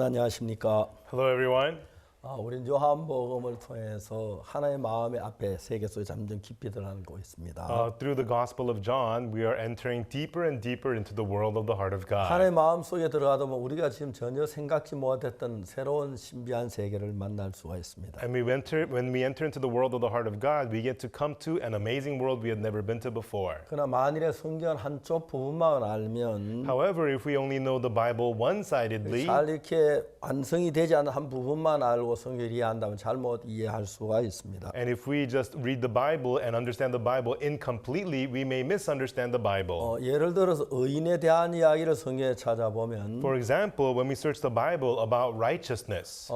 안녕하십니까? Hello, everyone. 우리는 요한복음을 통해서 하나의 마음의 앞에 세계 속에 잠든 깊이 들어가고 있습니다. Through the Gospel of John, we are entering deeper and deeper into the world of the heart of 하나의 God. 마음 속에 들어가다 보면 우리가 지금 전혀 생각지 못했던 새로운 신비한 세계를 만날 수가 있습니다. And when we enter into the world of the heart of God, we get to come to an amazing world we had never been to before. 그러나 만일에 성경 한쪽 부분만 알면 However, if we only know the Bible one-sidedly, 잘 이렇게 완성이 되지 않은 한 부분만 알고 성경을 이해한다면 잘못 이해할 수가 있습니다. and if we just read the Bible and understand the Bible incompletely, we may misunderstand the Bible. 예를 들어서 의인에 대한 이야기를 성경에 찾아보면 For example, when we search the Bible about righteousness,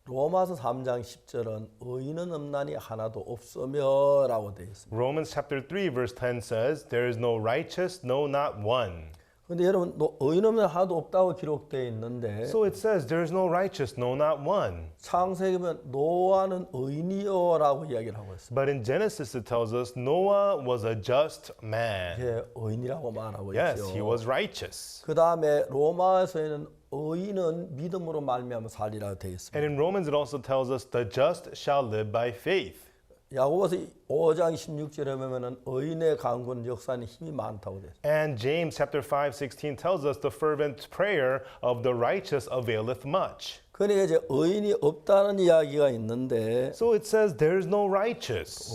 로마서 3장 10절은 의인은 없나니 하나도 없으며라고 되어 있습니다. Romans chapter 3 verse 10 says, "There is no righteous, no not one." 근데 여러분 의인 없는 하나도 없다고 기록되어 있는데 So it says, "There is no righteous, no not one." 창세기 보면 노아는 의인이요라고 이야기를 하고 있습니다. But in Genesis it tells us Noah was a just man. 이게 의인이라고 말하고 Yes, 있죠. he was righteous. 그 다음에 로마서에는 의인은 믿음으로 말미암아 살리라 되어 있습니다. And in Romans it also tells us the just shall live by faith. 야고보서 5장 16절에 보면은 의인의 강군 역사는 힘이 많다고 되어 있습니다. And James chapter 5:16 tells us the fervent prayer of the righteous availeth much. 그러니까 이제 의인이 없다는 이야기가 있는데 So it says there is no righteous.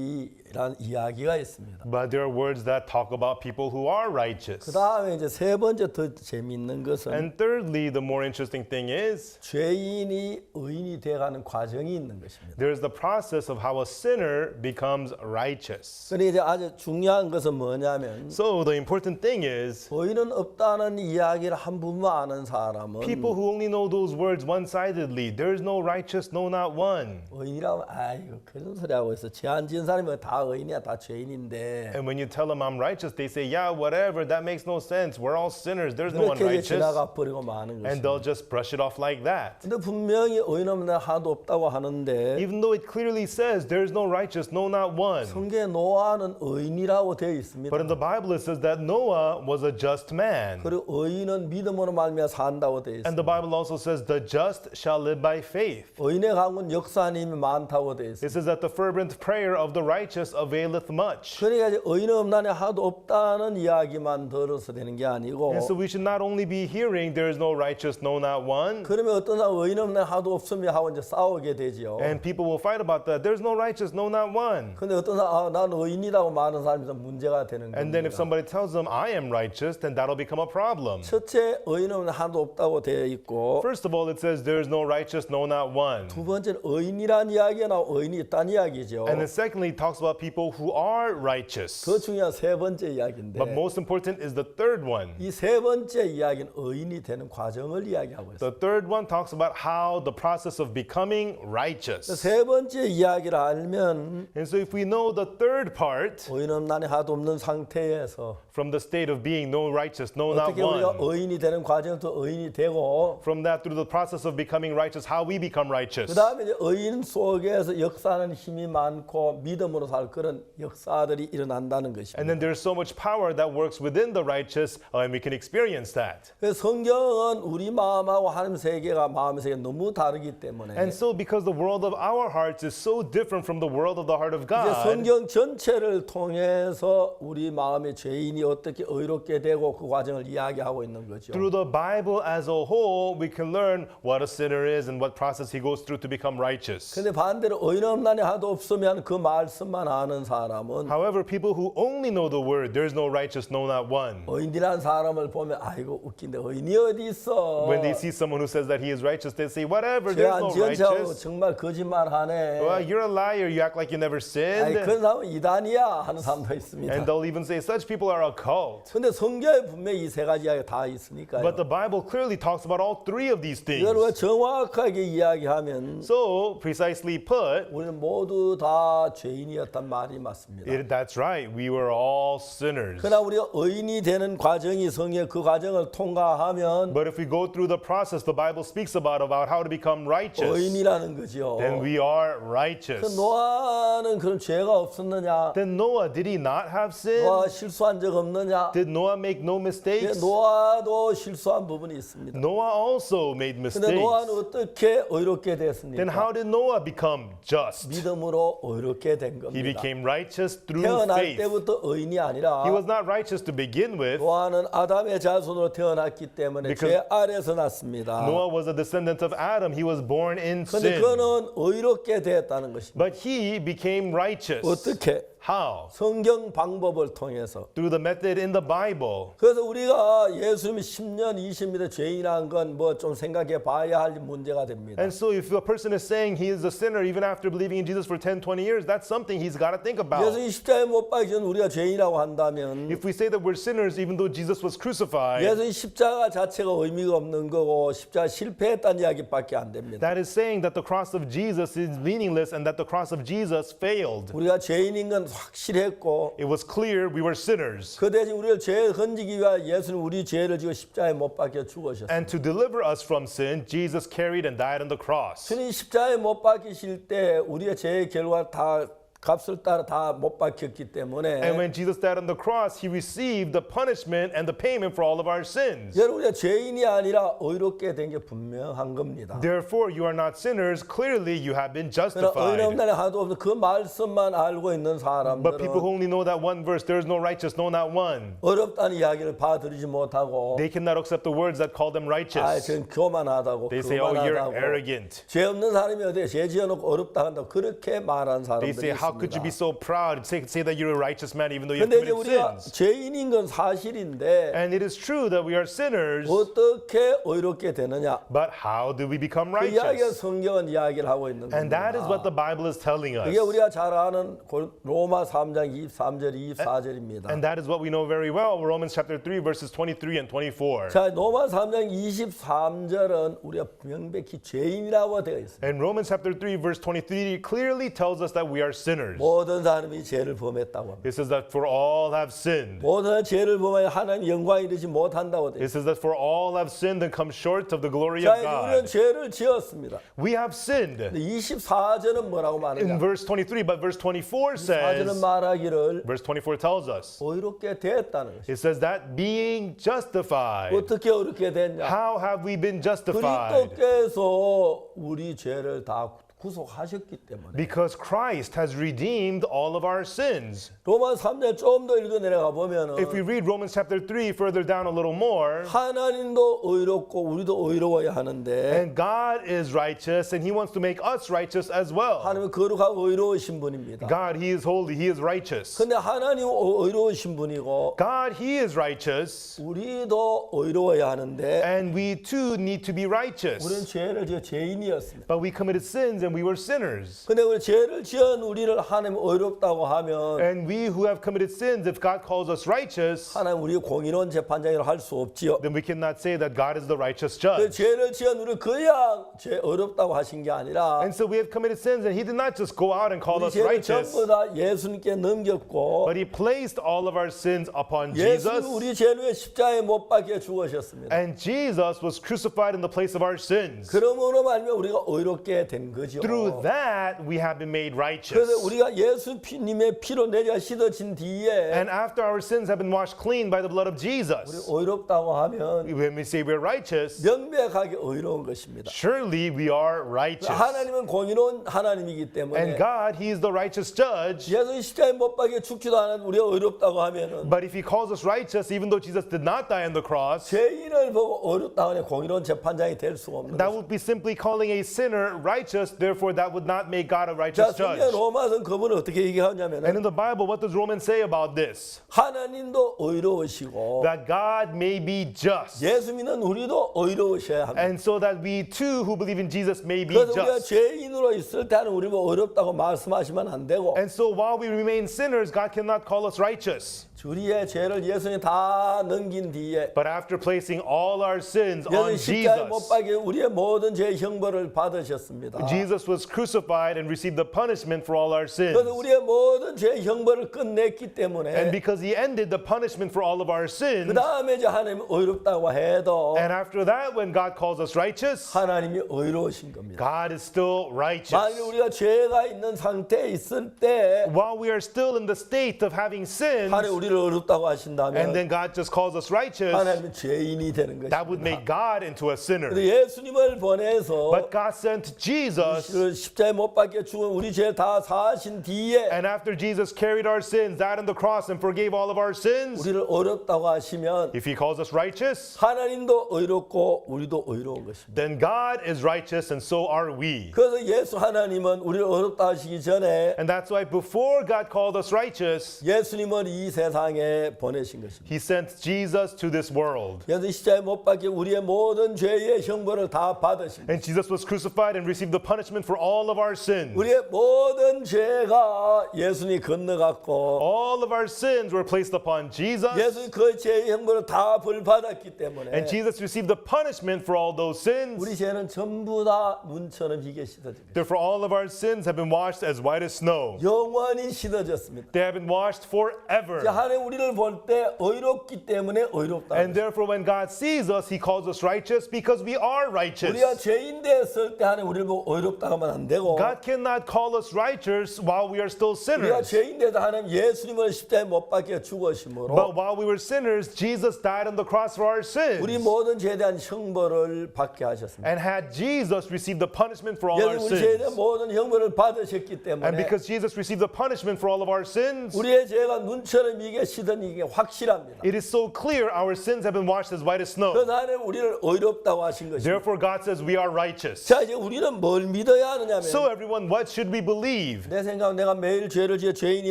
의인이란 이야기가 있습니다. But there are words that talk about people who are 그 righteous. 다음에 이제 세 번째 더 재미있는 것은 And thirdly, the more interesting thing is 죄인이 의인이 되어가는 과정이 있는 것입니다. there's the process of how a sinner becomes righteous. 그러니까 이제 아주 중요한 것은 뭐냐면 So the important thing is 의인은 없다는 이야기를 한 부분만 아는 사람은 people who only know those words one-sidedly, there is no righteous, no not one. 의인이라고 아이고 그런 소리 하고 있어. 죄 안 지은 사람이 다 의인이야, 다 죄인인데. And when you tell them I'm righteous, they say, yeah, whatever, that makes no sense. We're all sinners. There's no one 그렇게 이제 righteous. 지나가 버리고 마는 And 것입니다. they'll just brush it off like that. 근데 분명히 의인 없는 하나도 없다고 하는데 Even though it clearly says there's no righteous, no not one. 성경에 노아는 의인이라고 되어 있습니다. But in the Bible it says that Noah was a just man. 그리고 의인은 믿음으로 말미암아 산다고 되어 And 있습니다. the Bible also says the just shall live by faith. 의인의 강군 역사님이 많다고 되어 있습니다. It says that the fervent prayer of the righteous availeth much. 그러니까 이제 의인 없나니 하나도 없다는 이야기만 들어서 되는 게 아니고 And so we should not only be hearing there is no righteous, no not one. 그러면 어떤 사람 의인 없나니 하나도 없으면 하고 이제 싸우게 되지요. And people will fight about that. There's no righteous, no not one. 근데 어떤 사람 나는 의인이라고 말하는 사람이 문제가 되는 And then if 겁니다. somebody tells them I am righteous, then that'll become a problem. 첫째 의인 없는 하나도 없다고 되어 있고 First of all, it says there is no righteous, no not one. 두 번째는 의인이란 이야기가 나오고 의인이 있다는 이야기죠. And then secondly, it talks about people who are righteous. 더 중요한 세 번째 이야기인데 But most important is the third one. 이 세 번째 이야기는 의인이 되는 과정을 이야기하고 있어요. The third one talks about how the process of becoming righteous. 세 번째 이야기를 알면 And so if we know the third part, 의인 없나니 하나도 없는 상태에서 from the state of being no righteous, no not 어떻게 우리가 one, 의인이 되는 과정부터 의인이 되고 from that through the process of becoming righteous, how we become righteous. 그 다음에 이제 의인 속에서 역사하는 힘이 많고 믿음으로 살 그런 역사들이 일어난다는 And 것입니다. then there's so much power that works within the righteous, and we can experience that. 그래서 성경은 우리 마음하고 하나님 세계가 마음의 세계가 너무 다르기 때문에 And so because the world of our hearts is so different from the world of the heart of 이제 God, 성경 전체를 통해서 우리 마음의 죄인이 어떻게 의롭게 되고 그 과정을 이야기하고 있는 거죠. through the Bible as a whole, we can learn what a sinner is and what process he goes through to become righteous. 근데 반대로 의인 없나니 하나도 없으면 그 말씀만 아는 사람은 However, people who only know the word, there is no righteous, no not one. 의인이라는 사람을 보면 아이고 웃긴데 의인이 어디 있어? When they see someone who says that he is righteous, they say, whatever, 죄 there's 안 no 지은 자고 righteous. 정말 거짓말하네. Well, you're a liar, you act like you never 아이 sinned. 그런 사람은 이단이야 하는 사람도 있습니다. And they'll even say, such people are a cult. 근데 성경에 분명히 이 세 가지 이야기가 다 있으니까요. But the Bible clearly talks about all three of these things. 이걸 정확하게 이야기하면 So, precisely put, 우리는 모두 다 죄인이었단 말이 맞습니다. that's right. We were all sinners. 그러나 우리가 의인이 되는 과정이 성경 그 과정을 통과하면 But if we go through the process the Bible speaks about how to become righteous, 의인이라는 거죠. then we are 그 righteous. 노아는 그런 죄가 없었느냐? Then Noah, did he not have sin? 노아 실수한 적 없느냐? Did Noah make no mistakes? 노아도 실수한 부분이 있습니다. Noah also made 근데 mistakes. 노아는 어떻게 의롭게 Then 됐습니까? how did Noah become just? 믿음으로 의롭게 된 He 겁니다. became righteous through 태어날 faith. 때부터 의인이 아니라 He was not righteous to begin with. 노아는 아담의 자손으로 태어났기 때문에 Because 죄 아래서 났습니다. Noah was a descendant of Adam. He was born in 그런데 sin. 그는 의롭게 되었다는 것입니다. But he became righteous. 어떻게? How? 성경 방법을 통해서. Through the method in the Bible. 그래서 우리가 예수님이 10년, 20년 죄인한 건 뭐 좀 생각해 봐야 할 문제가 됩니다. And so if a person is saying he is a sinner even after believing in Jesus for 10, 20 years, that's something he's got to think about. 예수님 십자가에 못 박기 전 우리가 죄인이라고 한다면 If we say that we're sinners even though Jesus was crucified, 예수님 십자가 자체가 의미가 없는 거고 십자가 실패했다는 이야기밖에 안 됩니다. that is saying that the cross of Jesus is meaningless and that the cross of Jesus failed. 우리가 죄인인 건 확실했고 It was clear we were sinners. 그 대신 우리를 죄에 건지기 위하여 예수님 우리 죄를 지고 십자가에 못 박혀 죽으셨어요. And to deliver us from sin, Jesus carried and died on the cross. 주님 십자가에 못 박히실 때 우리의 죄의 결과 다 값을 따라 다 못 박혔기 때문에 And when Jesus died on the cross, he received the punishment and the payment for all of our sins. 여러분 우리가 죄인이 아니라 의롭게 된 게 분명한 겁니다. Therefore, you are not sinners. Clearly, you have been 그러나 justified. 의로운 날에 하나도 없어 그 말씀만 알고 있는 But people who 사람들은 only know that one verse, there is no righteous, no, not one. 어렵다는 이야기를 받아들이지 못하고 They cannot accept the words that call them 아, righteous. 전 교만하다고 They say, oh, you're 교만하다고 arrogant. 죄 없는 사람이 어디에 죄 지어놓고 어렵다 한다고 그렇게 말한 They 사람들이 say, how could you be 있습니다. so proud? Say that you're a righteous man even though you've 근데 이제 committed 우리가 sins. 죄인인 건 사실인데 And it is true that we are sinners, 어떻게 의롭게 되느냐 but how do we become 그 이야기가 righteous? 성경은 이야기를 하고 있는 And that is 겁니다. what the Bible is telling us. 이게 우리가 잘 아는 로마 3장 23절 24절입니다. And that is what we know very well. Romans chapter 3 verses 23 and 24. 자, 로마 3장 23절은 우리가 명백히 죄인이라고 되어 있습니다. And Romans chapter 3 verse 23 clearly tells us that we are sinners. 모든 사람이 죄를 범했다고 합니다. It says that for all have sinned. 모든 죄를 범하여 하나님 영광 이르지 못한다고 되어 It 있습니다. says that for all have sinned and come short of the glory 자, of 이제 우리는 God. 죄를 지었습니다. We have sinned. 24절은 뭐라고 In 말하냐? verse 23, but verse 24 24절은 says, 말하기를 verse 24 tells us, 의롭게 되었다는 것입니다. it says that being justified. 어떻게 의롭게 됐냐? How have we been justified? 그리스도께서 우리 죄를 다 구속하셨기 때문에. Because Christ has redeemed all of our sins. 로마 3장 좀 더 읽어 내려가 보면은 If we read Romans chapter 3 further down a little more, 하나님도 의롭고 우리도 의로워야 하는데 and God is righteous and he wants to make us righteous as well. 하나님은 거룩하고 의로우신 분입니다. God, he is holy, he is righteous. 근데 하나님은 의로우신 분이고 God, he is righteous, 우리도 의로워야 하는데 and we too need to be 우리는 righteous. 죄를 지어 죄인이었습니다. But we committed sins and we were sinners. 근데 우리 죄를 지은 우리를 하나님 의롭다고 하면 And we who have committed sins, if God calls us righteous, 하나님 우리 공의로운 재판장이라 할 수 없지요. then we cannot say that God is the righteous 그 judge. 죄를 지은 우리 그냥 죄 어렵다고 하신 게 아니라 And so we have committed sins, and he did not just go out and call 우리 us 죄를 righteous, 전부 다 예수님께 넘겼고 but he placed all of our sins upon 예수님 Jesus. 우리 죄를 위해 십자가에 못 박혀 죽으셨습니다. And Jesus was crucified in the place of our sins. 그러므로 말미암아 우리가 의롭게 된 거죠. Through that, we have been made righteous. 그래서 우리가 예수님의 피로 내려 씻어진 뒤에 And after our sins have been washed clean by the blood of Jesus, 의롭다고 하면 when we say we're righteous, 명백하게 의로운 것입니다. surely we are righteous. 하나님은 공의로운 하나님이기 때문에 And God, he is the righteous judge. 예수 십자가에 못 박혀 죽지도 않은 우리가 의롭다고 하면은 But if he calls us righteous, even though Jesus did not die on the cross, 죄인을 보고 의롭다고 하는 공의로운 재판장이 될 수가 없는 that 것입니다. would be simply calling a sinner righteous. therefore that would not make God a 자, righteous 성경 judge. 로마서는 그분을 어떻게 And 얘기하냐면 in the Bible, what does Romans say about this? 하나님도 의로우시고 That God may be just. 예수 믿는 우리도 의로우셔야 합니다. And so that we too who believe in Jesus may be 그래서 우리가 just. 죄인으로 있을 때는 우리 뭐 어렵다고 말씀하시면 안 되고 And so while we remain sinners, God cannot call us righteous. 우리의 죄를 예수님 다 넘긴 뒤에 But after placing all our sins on 예수님 십자가에 못 Jesus, 박혀 우리의 모든 죄의 형벌을 받으셨습니다. Jesus was crucified and received the punishment for all our sins. 그래서 우리의 모든 죄의 형벌을 끝냈기 And 때문에 because he ended the punishment for all of our sins, 그 다음에 이제 하나님 의롭다고 해도 and after that, when God calls us righteous, 하나님이 의로우신 겁니다. God is still righteous. 만일 우리가 죄가 있는 상태에 있을 때 While we are still in the state of having sins, 하나님 우리를 의롭다고 and 하신다면 then God just calls us righteous, 하나님은 죄인이 되는 that would 것입니다. make God into a sinner. 예수님을 보내서 But God sent Jesus, 십자가에 못 박혀 죽은 우리 죄 다 사하신 뒤에 and after Jesus carried our sins, died on the cross, and forgave all of our sins, 우리를 의롭다고 하시면 if he calls us righteous, 하나님도 의롭고 우리도 의로운 것입니다. then God is righteous and so are we. 그래서 예수 하나님은 우리를 의롭다 하시기 전에 And that's why before God called us righteous, 예수님을 이 세상에 보내신 것입니다. he sent Jesus to this world. 예수 십자가에 못 박혀 우리의 모든 죄의 형벌을 다 받으신 And Jesus was crucified and received the punishment for all of our sins. 우리의 모든 죄가 예수님이 건너갔고 All of our sins were placed upon Jesus, 예수님 그 죄의 형벌을 다 벌받았기 때문에 and Jesus received the punishment for all those sins. 우리 죄는 전부 다 눈처럼 희게 씻어진 거예요. Therefore, all of our sins have been washed as white as snow. 영원히 씻어졌습니다. They have been washed forever. 하나님 우리를 볼 때 의롭기 때문에 의롭다. And therefore, when God sees us, he calls us righteous because we are righteous. 우리가 죄인 됐을 때 하나님 우리를 보고 의롭다 하면 안 되고 God cannot call us righteous while we are still 우리가 sinners. 죄인 돼도 하나님 예수님을 십자가에 못 박혀 죽으심으로 But while we were sinners, Jesus died on the cross for our sins. 우리 모든 죄에 대한 형벌을 받게 하셨습니다. And had Jesus received the punishment for all our 예수님 우리 죄에 대한 sins, 모든 형벌을 받으셨기 and 때문에 because Jesus received the punishment for all of our sins, 우리의 죄가 눈처럼 이게 시든 이게 확실합니다. it is so clear our sins have been washed as white as snow. 그래서 하나님 우리를 의롭다고 하신 것입니다. Therefore, God says we are righteous. 자 이제 우리는 뭘 믿어야 하느냐면 So everyone, what should we believe? 내 생각은 내가 매일 죄를 지어 죄인이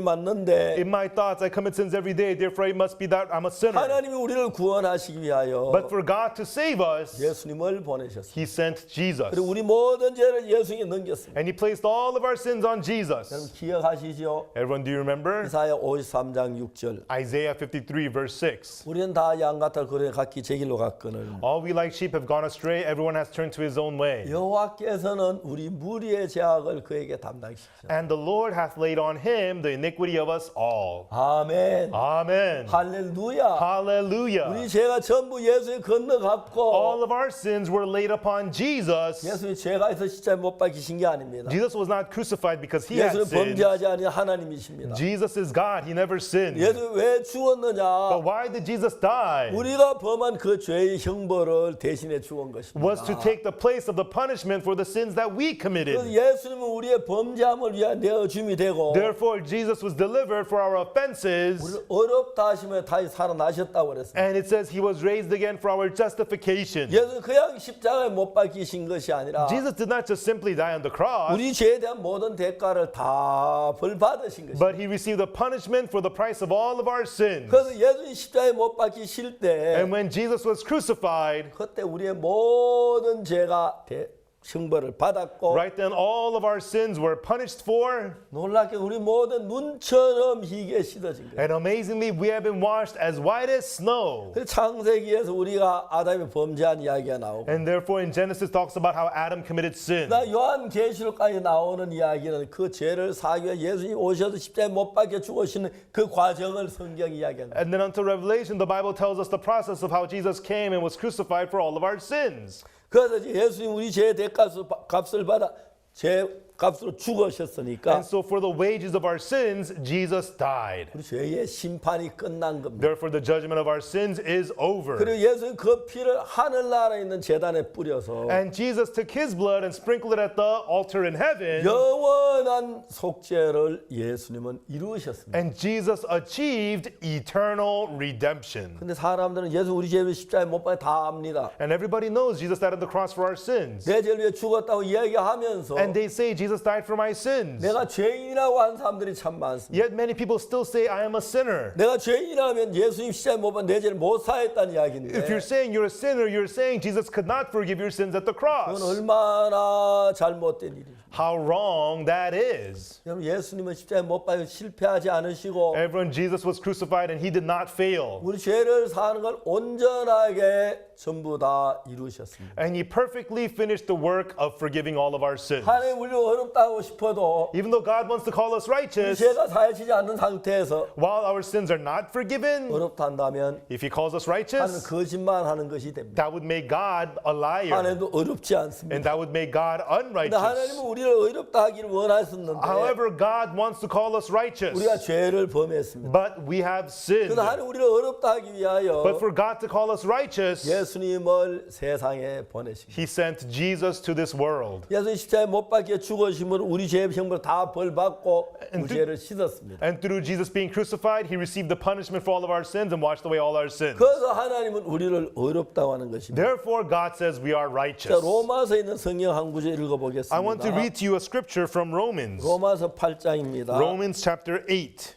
맞는데 In my thoughts, I commit sins every day. Therefore, it must be that I'm a sinner. 하나님이 우리를 구원하시기 위하여 But for God to save us, 예수님을 보내셨습니다. He sent Jesus. 그리고 우리 모든 죄를 예수님께 넘겼습니다. And He placed all of our sins on 여러분 Jesus. 기억하시죠? Everyone, do you remember? 이사야 53장 6절 Isaiah 53, verse 6. 우리는 다 양 같아 그래 각기 제 길로 갔거늘 All we like sheep have gone astray. Everyone has turned to his own way. 여호와께서는 우리 무리의 죄악을 그에게 담당시키셨다. And the Lord hath laid on him the iniquity of us all. 아멘. Amen. 할렐루야. Hallelujah. 우리 죄가 전부 예수에 건너갔고 All of our sins were laid upon Jesus. 예수님이 죄가 있어 십자가에 못 박히신 게 아닙니다. Jesus was not crucified because he had 예수는 sinned. 범죄하지 않은 하나님이십니다. Jesus is God. He never sinned. 예수 왜 But 죽었느냐? why did Jesus die? 우리가 범한 그 죄의 형벌을 대신해 죽은 것입니다. Was to take the place of the punishment for the sins that we 그래서 committed. 예수님은 우리의 범죄함을 위한 내어줌이 되고 Therefore, Jesus was delivered for our offenses. 우리를 어렵다 하시면 다시 살아나셨다고 그랬습니다. And it says he was raised again for our justification. 예수는 그냥 십자가에 못 박히신 것이 아니라 Jesus did not just simply die on the cross, 우리 죄에 대한 모든 대가를 다 벌받으신 것입니다. but he received the punishment for the price of all of our sins. 그래서 예수님 십자가에 못 박히실 때 And when Jesus was crucified, 그때 우리의 모든 죄가 형벌을 받았고 right then all of our sins were punished for. 놀랍게 우리 모든 눈처럼 희게 씻어진 거예요. And amazingly, we have been washed as white as snow. 그래서 창세기에서 우리가 아담이 범죄한 이야기가 나오고 And therefore, in Genesis talks about how Adam committed sin. 나 요한계시록까지 나오는 이야기는 그 죄를 사기 위해 예수님 오셔서 십자가에 못 박혀 죽으시는 그 과정을 성경이 이야기합니다. And then until Revelation, the Bible tells us the process of how Jesus came and was crucified for all of our sins. 그래서 예수님 우리 죄의 대값을 받아 죄 값으로 죽으셨으니까 And so for the wages of our sins, Jesus died. 우리 죄의 심판이 끝난 겁니다. Therefore the judgment of our sins is over. 그리고 예수는 그 피를 하늘나라에 있는 제단에 뿌려서 And Jesus took his blood and sprinkled it at the altar in heaven. 영원한 속죄를 예수님은 이루셨습니다. And Jesus achieved eternal redemption. 근데 사람들은 예수 우리 죄를 십자가에 못 박아 다 압니다. And everybody knows Jesus died on the cross for our sins. 내 죄를 위해 죽었다고 이야기하면서 And they say Jesus died for my sins. 내가 죄인이라고 하는 사람들이 참 많습니다. Yet many people still say I am a sinner. 내가 죄인이라면 예수님 십자가에 못 박아 내 죄를 못 사했다는 이야기인데 If you're saying you're a sinner, you're saying Jesus could not forgive your sins at the 그건 cross. 얼마나 잘못된 일이죠. How wrong that is. 여러분 예수님은 십자가에 못 박아 실패하지 않으시고 Everyone, Jesus was crucified and he did not fail. 우리 죄를 사는 걸 온전하게 전부 다 이루셨습니다. And he perfectly finished the work of forgiving all of our sins. 하나님 우리를 어렵다고 싶어도 Even though God wants to call us righteous, 죄가 사해지지 않는 상태에서 while our sins are not forgiven, 어렵다 한다면 if he calls us 하나님은 righteous, 거짓말하는 것이 됩니다. that would make God a liar. 하나님도 어렵지 않습니다. And that would make God 근데 하나님은 unrighteous. 우리를 어렵다 하기를 원하셨는데 However, God wants to call us righteous. 우리가 죄를 범했습니다. But we have sinned. 그래서 하나님 우리를 어렵다 하기 위하여 But for God to call us righteous, 예수님을 세상에 보내십니다. he sent Jesus to this world. 예수님 십자가에 못 박혀 죽으심으로 우리 죄의 형벌 다 벌받고 우리 죄를 씻었습니다. And through Jesus being crucified, he received the punishment for all of our sins and washed away all our sins. 그래서 하나님은 우리를 어렵다고 하는 것입니다. Therefore, God says we are 자, righteous. 로마서에 있는 성경 한 구절 읽어보겠습니다. I want to read to you a scripture from Romans. 로마서 8장입니다. Romans chapter 8.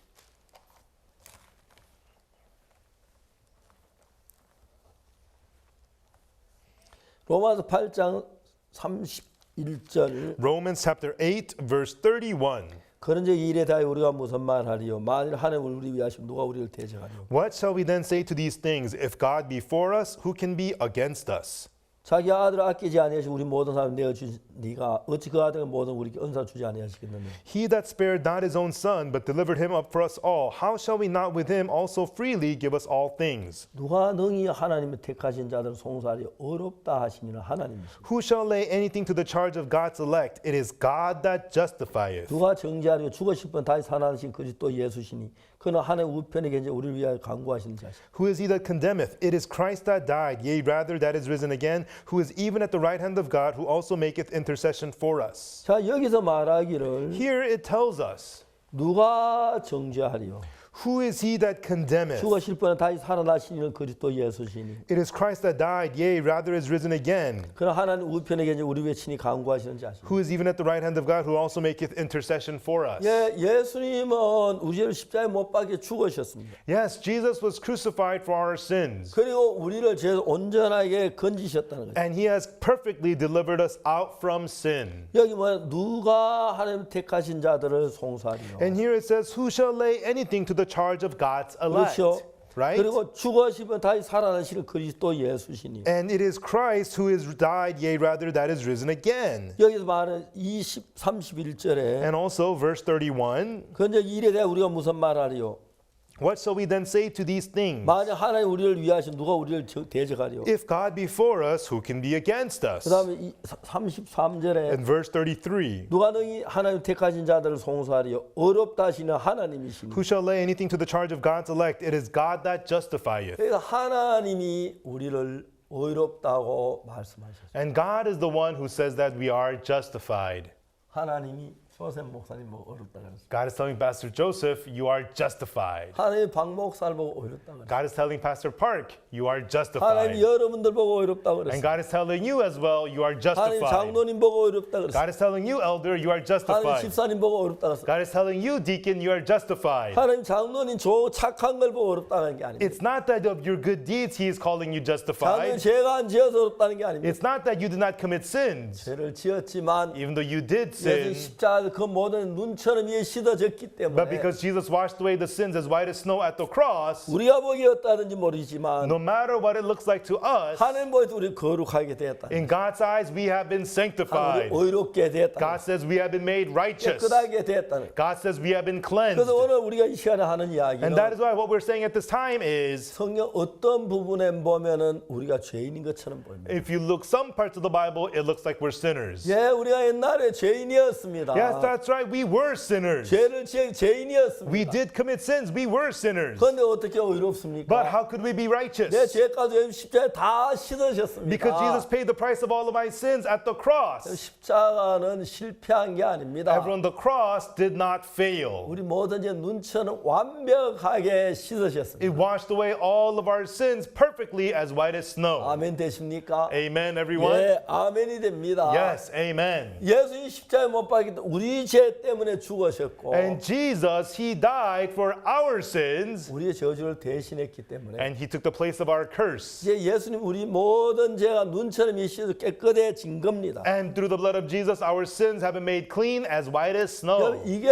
로마서 8장 31절 Romans chapter 8, verse 31. 그런즉 이 일에 대하여 우리가 무슨 말하리요 만일 하나님을 우리 위하시면 누가 우리를 대적하리요. What shall we then say to these things? If God be for us, who can be against us? 자기 아들을 아끼지 아니하시고 우리 모든 사람 내어 주니가 어찌 그 아들을 모든 우리에게 은사 주지 아니하시겠느냐. He that spared not his own son, but delivered him up for us all, how shall we not with him also freely give us all things? 누가 능히 하나님의 택하신 자들을 송사하리 어렵다 하시니는 하나님이시고 Who shall lay anything to the charge of God's elect? It is God that justifieth. 누가 정죄하리고 죽으실 분 다시 살아나신 그리스도 예수시니 그는 하나님 우편에 계신 우리를 위하여 간구하시는 자시고 Who is he that condemneth? It is Christ that died, yea, rather that is risen again, who is even at the right hand of God, who also maketh intercession for us. 자 여기서 말하기를 Here it tells us, 누가 정죄하리요 who is he that condemneth? 죽으실 분은 다시 살아나시는 그리스도 예수시니 It is Christ that died, yea, rather is risen again, 그는 하나님 우편에 계신 우리 위에 친히 간구하시는 자시고 who is even at the right hand of God, who also maketh intercession for us. 예수님은 우리를 십자가에 못 박혀 죽으셨습니다. Yes, Jesus was crucified for our sins, 그리고 우리를 죄에서 온전하게 건지셨다는 거예요. and he has perfectly delivered us out from sin. 여기 뭐 누가 하나님 택하신 자들을 송사하리요. And here it says, who shall lay anything to the charge of God's elect? 그렇죠. Right? 그리고 죽으시면 다시 살아나시는 그리스도 예수시니. And it is Christ who is died, yea, rather that is risen again. 여기서 말하는 31절에 And also verse 31, 그런데 이 일에 대해 우리가 무슨 말하리요? what shall we then say to these things? 만약 하나님 우리를 위하시면 누가 우리를 대적하리요? If God be for us, who can be against us? 그다음에 33절에 And verse 33, 누가 능히 하나님 택하신 자들을 송사하리요? 어렵다 하시는 하나님이시니. who shall lay anything to the charge of God's elect? It is God that justifieth. 그래서 하나님이 우리를 어렵다고 말씀하셨어요. And God is the one who says that we are justified. 하나님이 조셉 목사님 뭐 어렵다 그랬어요. God is telling Pastor Joseph, you are justified. 하나님이 박 목사를 보고 어렵다 그랬어요. God is telling Pastor Park, you are 하나님이 justified. 여러분들 보고 어렵다 And 그랬어요. God is telling you as well, you are 하나님 justified. 장로님 보고 어렵다 그랬어요. God is telling you, elder, you are 하나님 justified. 집사님 보고 어렵다 그랬어요. God is telling you, deacon, you are justified. 하나님 장로님 착한 걸 보고 어렵다는 게 아닙니다. It's not that of your good deeds he is calling you 장로님 justified. 죄가 안 지어서 어렵다는 게 아닙니다. It's not that you did not commit sins. 죄를 지었지만 Even though you did 예수님 sin, 십자가 십자가에서 그 모든 눈처럼 이에 씻어졌기 But 때문에 because Jesus washed away the sins as white as snow at the cross, 우리가 보기에 어떠하든지 모르지만 no matter what it looks like to us, 하나님 보에서 우리 거룩하게 되었다. in God's eyes we have been 우리 sanctified. 의롭게 되었다. God says we have been made righteous. 깨끗하게 되었다는. God says we have been cleansed. 그래서 오늘 우리가 이 시간에 하는 이야기는 And that is why what we're saying at this time is, 성경 어떤 부분에 보면은 우리가 죄인인 것처럼 보입니다. if you look some parts of the Bible, it looks like we're sinners. 예, 우리가 옛날에 죄인이었습니다. Yes, that's right. We were sinners. 죄를 지은 죄인이었습니다. We did commit sins. We were sinners. 그런데 어떻게 의롭습니까? But how could we be righteous? 내 죄까지 십자가에 다 씻어졌습니다. Because Jesus paid the price of all of my sins at the cross. 십자가는 실패한 게 아닙니다. Everyone, the cross did not fail. 우리 모든 죄 눈처럼 완벽하게 씻어졌습니다. It washed away all of our sins perfectly as white as snow. 아멘 되십니까? Amen, everyone? 예, 아멘이 됩니다. Yes, amen. 예수님 십자가에 못 박기 때문에 우리 죄 때문에 죽으셨고 And Jesus, He died for our sins, 우리의 저주를 대신했기 때문에 and He took the place of our curse. 이제 예수님 우리 모든 죄가 눈처럼 씻어 깨끗해진 겁니다. And through the blood of Jesus, our sins have been made clean as white as 여러분, snow. 이게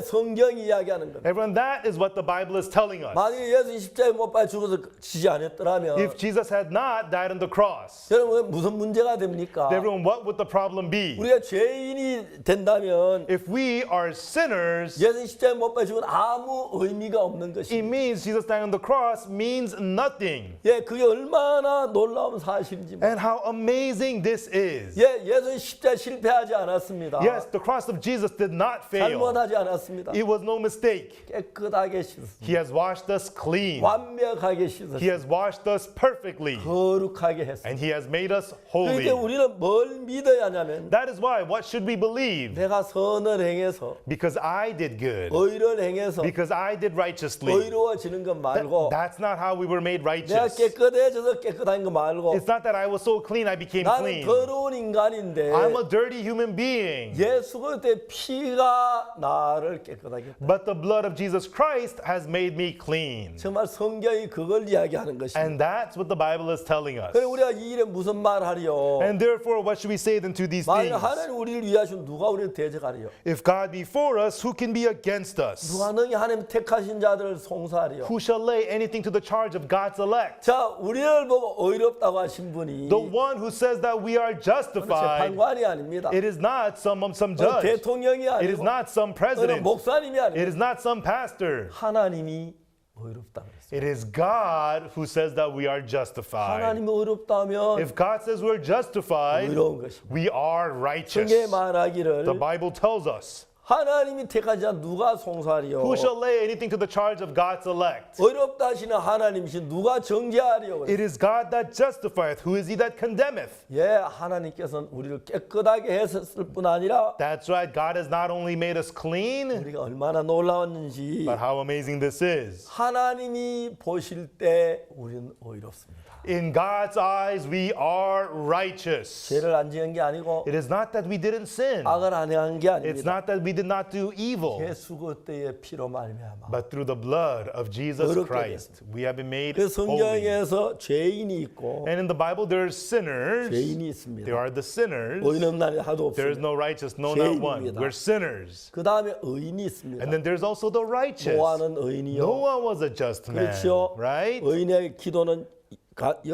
성경이 이야기하는 겁니다. Everyone, that is what the Bible is telling us. 만약에 예수님 십자가에 못 박혀 죽어서 지지 않았더라면 If Jesus had not died on the cross, 여러분 무슨 문제가 됩니까? everyone, what would the problem be? 우리가 죄인이 된다면 If we are sinners, 예수님 십자가에 못 박혀 죽은 아무 의미가 없는 it 것입니다. means Jesus dying on the cross means nothing. 예, 그게 얼마나 놀라운 사실인지. And how amazing this is. 예, 예수님 십자가 실패하지 않았습니다. Yes, the cross of Jesus did not fail. 잘못하지 않았습니다. It was no mistake. 깨끗하게 씻었습니다. He has washed us clean. 완벽하게 He 씻었습니다. has washed us perfectly. 거룩하게 했습니다. And He has made us holy. 그러니까 우리는 뭘 믿어야 하냐면 That is why, what should we believe? 내가 선을 행해서 Because I did good. 의를 행해서 Because I did righteously. 의로워지는 것 말고 That's not how we were made 내가 righteous. 깨끗해져서 깨끗한 거 말고 It's not that I was so clean I became 나는 clean. 더러운 인간인데 I'm a dirty human being. 예수 그리스도의 피가 나를 깨끗하게 했다. But the blood of Jesus Christ has made me clean. 정말 성경이 그걸 이야기하는 것입니다. And that's what the Bible is telling us. 그래 우리가 이 일에 무슨 말 하리요? And therefore, what should we say then to these 만약 things? 하나님 우리를 위하시면 누가 우리를 대적하리요? If God be for us, who can be against us? 누가 능히 하나님 택하신 자들을 송사하리요? Who shall lay anything to the charge of God's elect? 자, 우리를 보고 의롭다고 하신 분이 The one who says that we are justified, 재판관이 아닙니다. it is not some 어느 judge. 대통령이 It is 아니고 not some 어느 president. 목사님이 It 아니고 is not some pastor. 하나님이 의롭다 그랬어요. It is God who says that we are justified. 하나님이 의롭다면 If God says we're justified, 의로운 것입니다. we are righteous. 성경에 말하기를 The Bible tells us, 하나님이 택하지 않은 누가 송사하리요? who shall lay anything to the charge of God's elect? 의롭다 하시는 하나님이신 누가 정죄하리요? It is God that justifieth. Who is he that condemneth? 예, 하나님께서는 우리를 깨끗하게 했을 뿐 아니라 That's right. God has not only made us clean, 우리가 얼마나 놀라웠는지 but how amazing this is. 하나님이 보실 때 우리는 의롭습니다. In God's eyes, we are righteous. 죄를 안 지은 게 아니고 It is not that we didn't sin. 악을 안 행한 게 It's 아닙니다. not that we did not do evil. 예수 그리스도의 피로 말미암아. But through the blood of Jesus 의롭게 Christ, we have been made 그 holy. 성경에서 죄인이 있고 And in the Bible, there are sinners. 죄인이 있습니다. There are the sinners. 의인 없는 날이 하도 There is 없습니다. no righteous, no, not one. 죄인입니다. We're sinners. 그 다음에 의인이 있습니다. And then there's also the righteous. 노아는 의인이요. Noah was a just man, 그렇죠. right? 의인의 기도는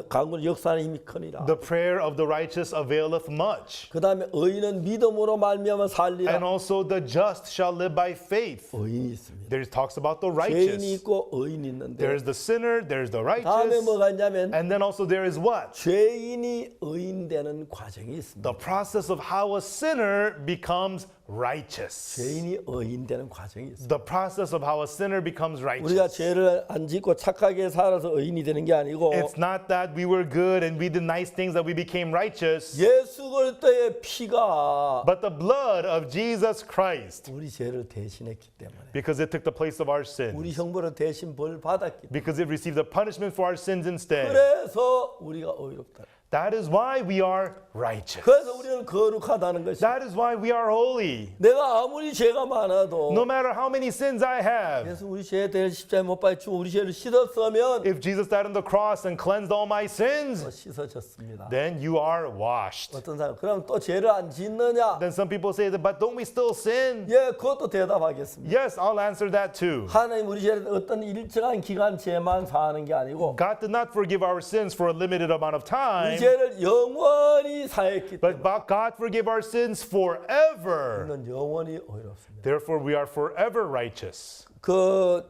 강군 역사하는 힘이 크니라. The prayer of the righteous availeth much. 그 다음에 의인은 믿음으로 말미암아 살리라. And also the just shall live by faith. 의인이 있습니다. There talks about the 죄인이 righteous. 있고 의인이 있는데 There's the sinner, there's the 다음에 righteous. 뭐가 있냐면 And then also there is what? 죄인이 의인 되는 과정이 있습니다. The process of how a sinner becomes righteous. 죄인이 의인 되는 과정이 있습니다. The process of how a sinner becomes 우리가 righteous. 죄를 안 짓고 착하게 살아서 의인이 되는 게 아니고 It's not that we were good and we did nice things that we became righteous, 예수 그리스도의 피가 but the blood of Jesus Christ, 우리 죄를 대신했기 때문에 because it took the place of our 우리 sins, 형벌을 대신 벌 받았기 때문에 because it received the punishment for our sins instead. 그래서 우리가 의롭다. That is why we are righteous. 그래서 우리는 거룩하다는 것입니다. That is why we are holy. 내가 아무리 죄가 많아도 No matter how many sins I have, 예수 우리 죄에 대해 십자가에 못 박히고 우리 죄를 씻었으면 if Jesus died on the cross and cleansed all my sins, 씻어졌습니다. then you are washed. 어떤 사람 그럼 또 죄를 안 짓느냐? Then some people say that, but don't we still sin? 예, 그것도 대답하겠습니다. Yes, I'll answer that too. 하나님 우리 죄를 어떤 일정한 기간 죄만 사하는 게 아니고 God did not forgive our sins for a limited amount of 우리 time, 죄를 영원히 사했기 but 때문에 God forgave our sins forever. 우리는 영원히 의롭습니다. Therefore, we are forever righteous. 그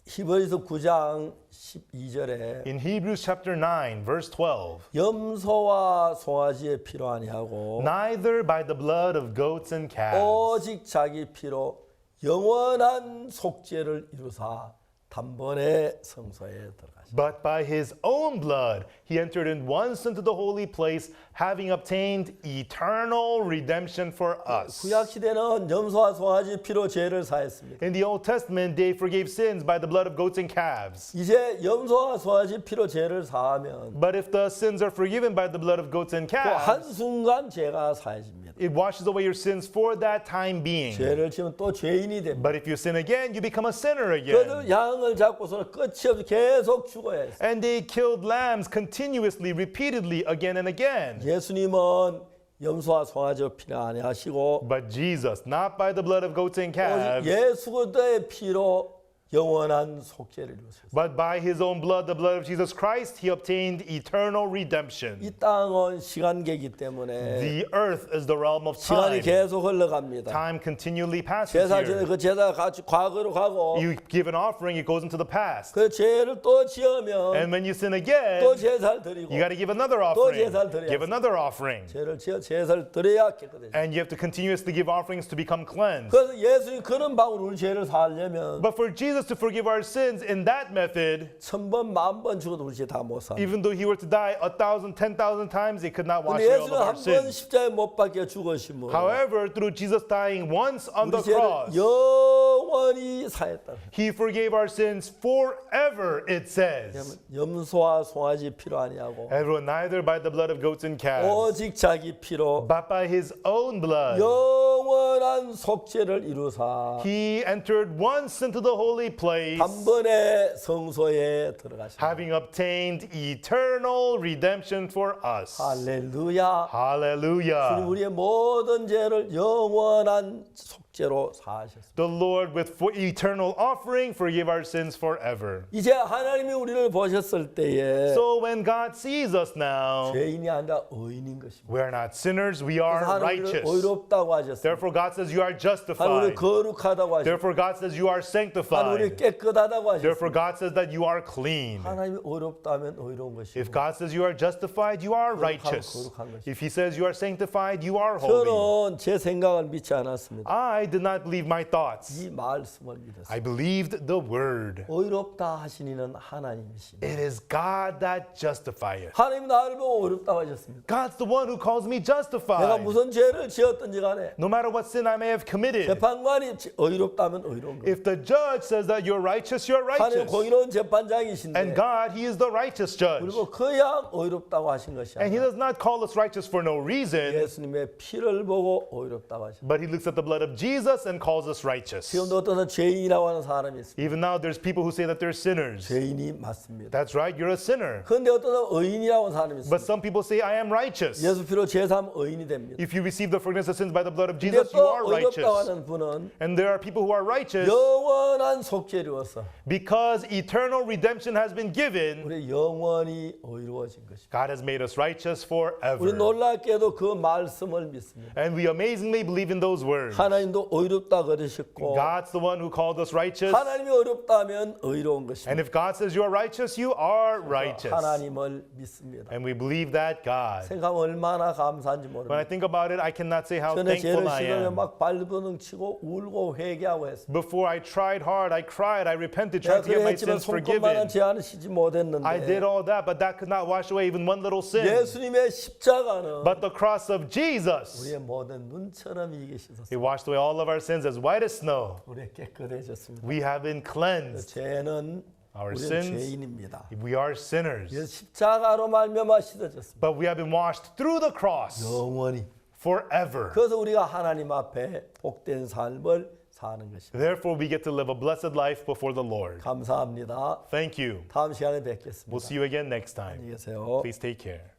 히브리서 9장 12절에 In Hebrews chapter 9, verse 12, 염소와 송아지의 피로 아니하고 neither by the blood of goats and calves, 오직 자기 피로 영원한 속죄를 이루사 단번에 성소에 들어가시다. but by his own blood he entered in once into the holy place, having obtained eternal redemption for us. 구약 시대는 염소와 송아지 피로 죄를 사했습니다. In the Old Testament, they forgave sins by the blood of goats and calves. 이제 염소와 송아지 피로 죄를 사하면 But if the sins are forgiven by the blood of goats and 그 calves, 한순간 죄가 사해집니다. it washes away your sins for that time being. 죄를 지으면 또 죄인이 됩니다. But if you sin again, you become a sinner 그래도 again. 양을 잡고서는 끝이 없이 계속 죽어야 했어요. And they killed lambs continuously, repeatedly, again and again. 예수님은 염소와 송아지 피를 아니하시고 But Jesus, not by the blood of goats and 오직 calves, 예수 그리스도의 피로 영원한 속죄를 이루셨어요. but by his own blood, the blood of Jesus Christ, he obtained eternal redemption. 이 땅은 시간계이기 때문에 The earth is the realm of 시간이 time. 계속 흘러갑니다. Time continually passes 제사 전에 here. 그 제사가 같이 과거로 가고 You give an offering, it goes into the past. 그 죄를 또 지으면 And when you sin again, 또 제사를 드리고 you got to give another offering. 제사를 드려야지. Give another offering. 죄를 지어 제사를 드려야 깨끗해져. And you have to continuously give offerings to become cleansed. 그래서 예수님 그런 방으로 우리 죄를 사하려면 But for Jesus to forgive our sins in that method, 1000번, 10,000번 죽어도 우리 죄 다 못 사. even though he were to die 1,000, 10,000 times, he could not wash 근데 away all 예수는 of our 한 번 sins. 십자가에 못 박혀 죽으심으로 However, through Jesus dying once on 우리 the 죄를 cross, 영원히 사했다. he forgave our sins forever, it says. 염소와 송아지 피로 아니하고 Everyone, neither by the blood of goats and calves, 오직 자기 피로 but by his own blood. 영원한 속죄를 이루사 He entered once into the holy place, 단번에 성소에 들어가시다. having obtained eternal redemption for us. 할렐루야. 주님 Hallelujah. 우리의 모든 죄를 영원한 속죄로 사하셨습니다. The Lord with eternal offering forgive our sins forever. 이제 하나님이 우리를 보셨을 때에 So when God sees us now, 죄인이 아니라 의인인 것입니다. we're not sinners, we are 하나님 우리를 righteous. 의롭다고 하셨습니다. Therefore God says you are 하나님 justified. 우리를 거룩하다고 하셨습니다. Therefore God says you are 하나님 우리를 sanctified. 깨끗하다고 Therefore 하셨습니다. God says that you are clean. 하나님이 의롭다면 의로운 If 것이고 God says you are justified, you are righteous. 거룩한 것이죠. If He says you are sanctified, you are holy. 저는 제 생각을 믿지 않았습니다. I did not believe my thoughts. 이 말씀을 믿었습니다. I believed the word. 의롭다 하신 이는 하나님이십니다. It is God that justifieth. 하나님 나를 보고 의롭다고 하셨습니다. God's the one who calls me 내가 justified. 무슨 죄를 지었든지 간에 No matter what sin I may have committed. 재판관이 의롭다면 의로운 거예요. If the judge says that you're righteous, you're 하나님 righteous. 공의로운 And 재판장이신데 God, He is the righteous judge. 그리고 그냥 의롭다고 하신 것이 And He 아니라 does not call us righteous for no reason, 예수님의 피를 보고 의롭다고 하셨습니다. but He looks at the blood of Jesus and calls us righteous. 지금도 어떤 죄인이라고 하는 사람이 있습니다. Even now, there's people who say that they're sinners. 죄인이 맞습니다. That's right, you're a sinner. 그런데 어떤 의인이라고 하는 사람이 But 있습니다. some people say, I am righteous. 예수 피로 제사하면 의인이 됩니다. If you receive the forgiveness of sins by the blood of 근데 Jesus, you are 또 의롭다고 righteous. 하는 분은 And there are people who are righteous 영원한 속죄로서 because eternal redemption has been given. 우리 영원히 의로워진 것입니다. God has made us righteous 우리 forever. 놀랍게도 그 말씀을 믿습니다. And we amazingly believe in those words. 하나님도 의롭다 그러셨고 God's the one who called us righteous. 하나님이 의롭다면 의로운 And 것입니다. if God says you are righteous, you are righteous. 하나님을 믿습니다. And we believe that God. 생각하면 얼마나 감사한지 When I 모릅니다. think about it, I cannot say how 전에 thankful 죄를 I 씻으려 am. 막 발버둥 치고 울고 회개하고 했습니다. Before I tried hard, I cried, I repented, 내가 tried to get my 그랬지만 sins 손꼽만한 forgiven. 죄는 씻지 I did 못했는데 all that, but that could not wash away even one little sin. 예수님의 십자가는 But the cross of Jesus, 우리의 모든 눈처럼 이게 씻었습니다. He washed away all of our sins as white as snow. 우리 깨끗해졌습니다. We have been cleansed. 죄는 Our 우리는 sins, 죄인입니다. we are sinners. 그래서 십자가로 말미암아 씻어졌습니다. But we have been washed through the cross 영원히. forever. 그래서 우리가 하나님 앞에 복된 삶을 사는 것입니다. Therefore, we get to live a blessed life before the Lord. 감사합니다. Thank you. 다음 시간에 We'll 뵙겠습니다. see you again next 안녕히 time. 계세요. Please take care.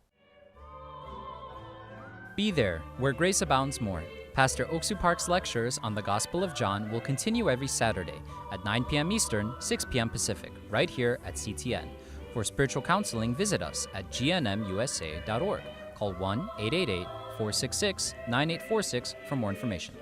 Be there, where grace abounds more. Pastor Oksu Park's lectures on the Gospel of John will continue every Saturday at 9 p.m. Eastern, 6 p.m. Pacific, right here at CTN. For spiritual counseling, visit us at gnmusa.org. Call 1-888-466-9846 for more information.